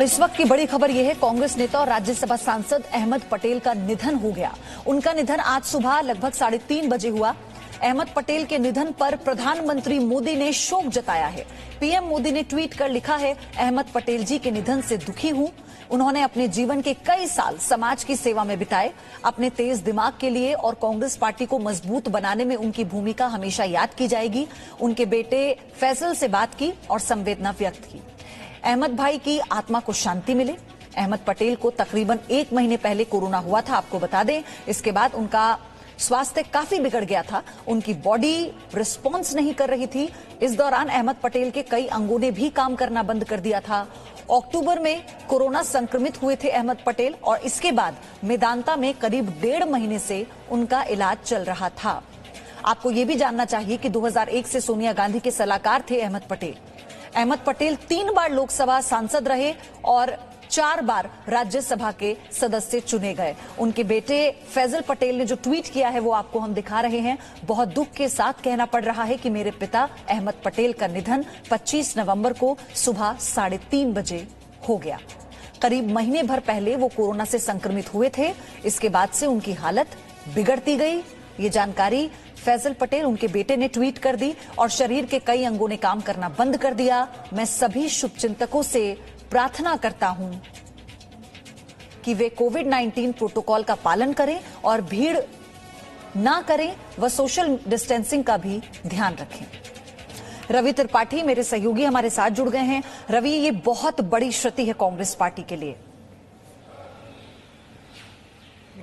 इस वक्त की बड़ी खबर यह है, कांग्रेस नेता और राज्यसभा सांसद अहमद पटेल का निधन हो गया। उनका निधन आज सुबह लगभग 3:30 बजे हुआ। अहमद पटेल के निधन पर प्रधानमंत्री मोदी ने शोक जताया है। पीएम मोदी ने ट्वीट कर लिखा है, अहमद पटेल जी के निधन से दुखी हूं। उन्होंने अपने जीवन के कई साल समाज की सेवा में बिताए। अपने तेज दिमाग के लिए और कांग्रेस पार्टी को मजबूत बनाने में उनकी भूमिका हमेशा याद की जाएगी। उनके बेटे फैसल से बात की और संवेदना व्यक्त की। अहमद भाई की आत्मा को शांति मिले। अहमद पटेल को तकरीबन 1 महीने पहले कोरोना हुआ था, आपको बता दें। इसके बाद उनका स्वास्थ्य काफी बिगड़ गया था। उनकी बॉडी रिस्पॉन्स नहीं कर रही थी। इस दौरान अहमद पटेल के कई अंगों ने भी काम करना बंद कर दिया था। अक्टूबर में कोरोना संक्रमित हुए थे अहमद पटेल और इसके बाद मेदांता में करीब 1.5 महीने से उनका इलाज चल रहा था। आपको यह भी जानना चाहिए कि 2001 से सोनिया गांधी के सलाहकार थे अहमद पटेल। अहमद पटेल 3 बार लोकसभा सांसद रहे और 4 बार राज्यसभा के सदस्य चुने गए। उनके बेटे फैजल पटेल ने जो ट्वीट किया है वो आपको हम दिखा रहे हैं। बहुत दुख के साथ कहना पड़ रहा है कि मेरे पिता अहमद पटेल का निधन 25 नवंबर को सुबह 3:30 बजे हो गया। करीब महीने भर पहले वो कोरोना से संक्रमित हुए थे। इसके बाद से उनकी हालत बिगड़ती गई। ये जानकारी फैजल पटेल, उनके बेटे ने ट्वीट कर दी और शरीर के कई अंगों ने काम करना बंद कर दिया। मैं सभी शुभचिंतकों से प्रार्थना करता हूं कि वे कोविड-19 प्रोटोकॉल का पालन करें और भीड़ ना करें व सोशल डिस्टेंसिंग का भी ध्यान रखें। रवि त्रिपाठी मेरे सहयोगी हमारे साथ जुड़ गए हैं। रवि, ये बहुत बड़ी क्षति है कांग्रेस पार्टी के लिए।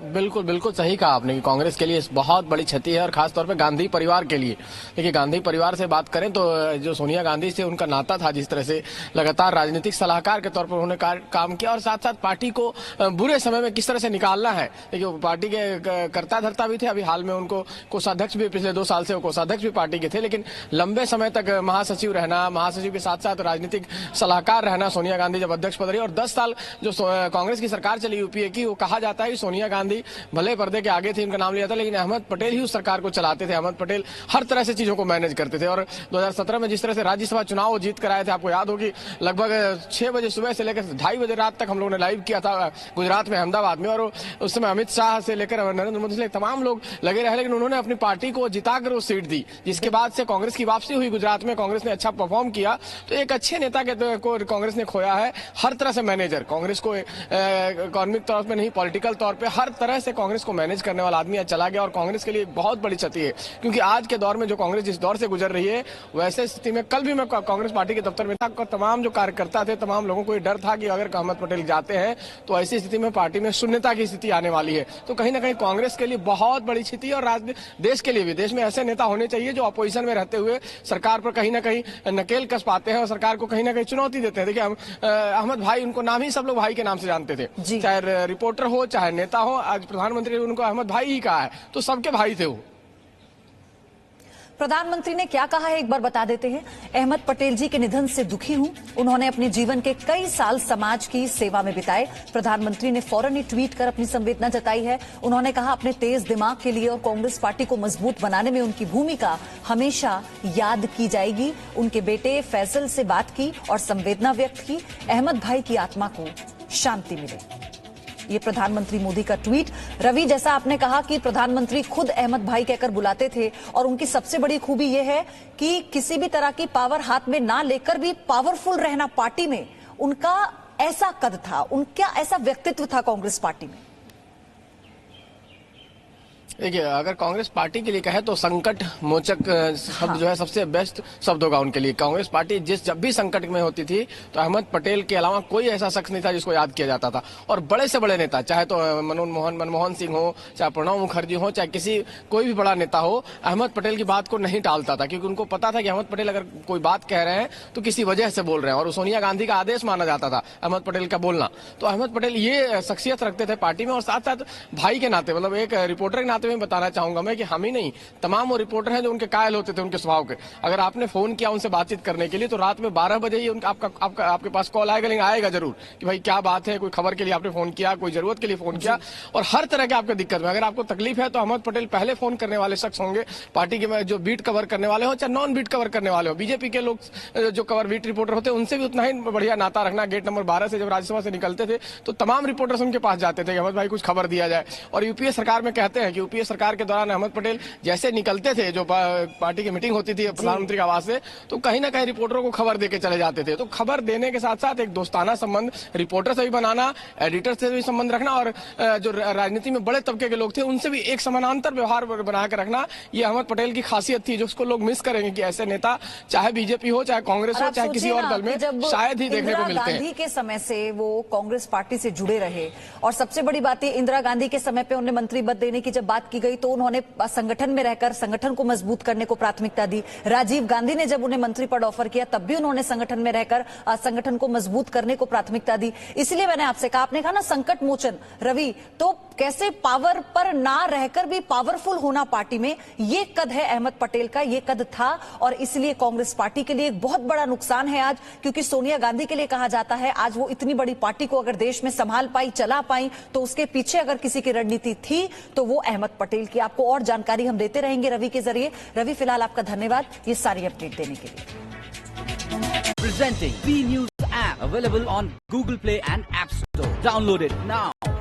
बिल्कुल बिल्कुल सही कहा आपने कि कांग्रेस के लिए बहुत बड़ी क्षति है और खास तौर पे गांधी परिवार के लिए। देखिए, गांधी परिवार से बात करें तो जो सोनिया गांधी से उनका नाता था, जिस तरह से लगातार राजनीतिक सलाहकार के तौर पर उन्होंने काम किया और साथ साथ पार्टी को बुरे समय में किस तरह से निकालना है। देखिए, पार्टी के कर्ता धर्ता भी थे। अभी हाल में उनको कोषाध्यक्ष भी, पिछले 2 साल से वो कोषाध्यक्ष भी पार्टी के थे, लेकिन लंबे समय तक महासचिव रहना, महासचिव के साथ साथ राजनीतिक सलाहकार रहना सोनिया गांधी जब अध्यक्ष पद रही। और 10 साल जो कांग्रेस की सरकार चली यूपीए की, वो कहा जाता है कि सोनिया गांधी भले पर्दे के आगे थे, इनका नाम लिया था, लेकिन अहमद पटेल ही उस सरकार को चलाते थे। अहमद पटेल हर तरह से चीजों को मैनेज करते थे। और 2017 में जिस तरह से राज्यसभा चुनाव जीत कर आए थे, आपको याद होगी, लगभग 6 बजे सुबह से लेकर 2:30 बजे रात तक हम लोगों ने लाइव किया था गुजरात में, अहमदाबाद में। और उस समय अमित शाह से लेकर नरेंद्र मोदी से तमाम लोग लगे रहे, लेकिन उन्होंने अपनी पार्टी को जिताकर वो सीट दी, जिसके बाद से कांग्रेस की वापसी हुई गुजरात में। कांग्रेस ने अच्छा परफॉर्म किया। तो एक अच्छे नेता को कांग्रेस ने खोया है। हर तरह से मैनेजर, कांग्रेस को इकोनॉमिक तौर पर नहीं, पॉलिटिकल तौर पर हर तरह से कांग्रेस को मैनेज करने वाला आदमी आज चला गया। और कांग्रेस के लिए बहुत बड़ी क्षति है, क्योंकि आज के दौर में जो कांग्रेस जिस दौर से गुजर रही है, वैसे स्थिति में कल भी मैं कांग्रेस पार्टी के दफ्तर में था, तमाम जो कार्यकर्ता थे, तमाम लोगों को ये डर था कि अगर अहमद पटेल जाते हैं तो ऐसी स्थिति में पार्टी में शून्यता की स्थिति आने वाली है। तो कहीं ना कहीं कांग्रेस के लिए बहुत बड़ी क्षति है और देश के लिए भी। देश में ऐसे नेता होने चाहिए जो अपोजिशन में रहते हुए सरकार पर कहीं ना कहीं नकेल कस पाते हैं और सरकार को कहीं ना कहीं चुनौती देते हैं। देखिए, अहमद भाई, उनको नाम ही सब लोग भाई के नाम से जानते थे, चाहे रिपोर्टर हो चाहे नेता हो। आज प्रधानमंत्री ने उनको अहमद भाई ही कहा है, तो सबके भाई थे वो। प्रधानमंत्री ने क्या कहा है एक बार बता देते हैं। अहमद पटेल जी के निधन से दुखी हूं। उन्होंने अपने जीवन के कई साल समाज की सेवा में बिताए। प्रधानमंत्री ने फौरन ही ट्वीट कर अपनी संवेदना जताई है। उन्होंने कहा, अपने तेज दिमाग के लिए और कांग्रेस पार्टी को मजबूत बनाने में उनकी भूमिका हमेशा याद की जाएगी। उनके बेटे फैसल से बात की और संवेदना व्यक्त की। अहमद भाई की आत्मा को शांति मिले। ये प्रधानमंत्री मोदी का ट्वीट। रवि, जैसा आपने कहा कि प्रधानमंत्री खुद अहमद भाई कहकर बुलाते थे और उनकी सबसे बड़ी खूबी यह है कि किसी भी तरह की पावर हाथ में ना लेकर भी पावरफुल रहना पार्टी में। उनका ऐसा कद था, उनका ऐसा व्यक्तित्व था कांग्रेस पार्टी में। देखिए, अगर कांग्रेस पार्टी के लिए कहे तो संकट मोचक शब्द जो है सबसे बेस्ट शब्द होगा उनके लिए। कांग्रेस पार्टी जब भी संकट में होती थी तो अहमद पटेल के अलावा कोई ऐसा शख्स नहीं था जिसको याद किया जाता था। और बड़े से बड़े नेता, चाहे तो मनमोहन सिंह हो, चाहे प्रणब मुखर्जी हो, चाहे कोई भी बड़ा नेता हो, अहमद पटेल की बात को नहीं टालता था, क्योंकि उनको पता था कि अहमद पटेल अगर कोई बात कह रहे हैं तो किसी वजह से बोल रहे हैं। और सोनिया गांधी का आदेश माना जाता था अहमद पटेल का बोलना। तो अहमद पटेल ये शख्सियत रखते थे पार्टी में। और साथ साथ भाई के नाते, मतलब एक रिपोर्टर के नाते हुए बताना चाहूंगा मैं कि हम ही नहीं, तमाम वो रिपोर्टर हैं जो उनके कायल होते थे उनके स्वभाव के। अगर आपने फोन किया उनसे बातचीत करने के लिए तो रात में 12 बजे ही आपके पास कॉल आएगा, लेकिन आएगा जरूर कि भाई क्या बात है, कोई खबर के लिए आपने फोन किया, कोई जरूरत के लिए फोन किया, और हर तरह के आपके दिक्कत में अगर आपको तकलीफ है तो अहमद पटेल पहले फोन करने वाले शख्स होंगे। पार्टी के जो बीट कवर करने वाले हो चाहे नॉन बीट कवर करने वाले हो, बीजेपी के लोग जो कवर बीट रिपोर्टर होते हैं उनसे भी उतना ही बढ़िया नाता रखना। गेट नंबर 12 से जब राज्यसभा से निकलते थे तो तमाम रिपोर्टर्स उनके पास जाते थे कि अहमद भाई कुछ खबर दिया जाए। और यूपीए सरकार में कहते हैं कि यूपीए सरकार के दौरान अहमद पटेल जैसे निकलते थे, जो पार्टी की मीटिंग होती थी प्रधानमंत्री के आवास से, तो कहीं ना कहीं रिपोर्टरों को खबर देके चले जाते थे। तो खबर देने के साथ साथ एक दोस्ताना संबंध रिपोर्टर से भी बनाना, एडिटर से भी संबंध रखना, और जो राजनीति में बड़े तबके के लोग थे उनसे भी एक समानांतर व्यवहार बना के रखना, ये अहमद पटेल की खासियत थी, जो उसको लोग मिस करेंगे कि ऐसे नेता चाहे बीजेपी हो, चाहे कांग्रेस हो, चाहे किसी और दल में शायद ही देखने को मिलते हैं। गांधी के समय से वो कांग्रेस पार्टी से जुड़े रहे, और सबसे बड़ी बात है इंदिरा गांधी के समय पे उन्हें मंत्री पद देने की जब बात की गई तो उन्होंने संगठन में रहकर संगठन को मजबूत करने को प्राथमिकता दी। राजीव गांधी ने जब उन्हें मंत्री पद ऑफर किया तब भी उन्होंने संगठन में रहकर संगठन को मजबूत करने को प्राथमिकता दी। इसलिए मैंने आपसे कहा, आपने कहा ना संकट मोचन रवि, तो कैसे पावर पर ना रहकर भी पावरफुल होना पार्टी में, ये कद है अहमद पटेल का, ये कद था, और इसलिए कांग्रेस पार्टी के लिए एक बहुत बड़ा नुकसान है आज, क्योंकि सोनिया गांधी के लिए कहा जाता है आज वो इतनी बड़ी पार्टी को अगर देश में संभाल पाई, चला पाई, तो उसके पीछे अगर किसी की रणनीति थी तो वो अहमद पटेल की। आपको और जानकारी हम देते रहेंगे रवि के जरिए। रवि, फिलहाल आपका धन्यवाद ये सारी अपडेट देने के लिए। Presenting B News app available on Google Play and App Store. Download it now.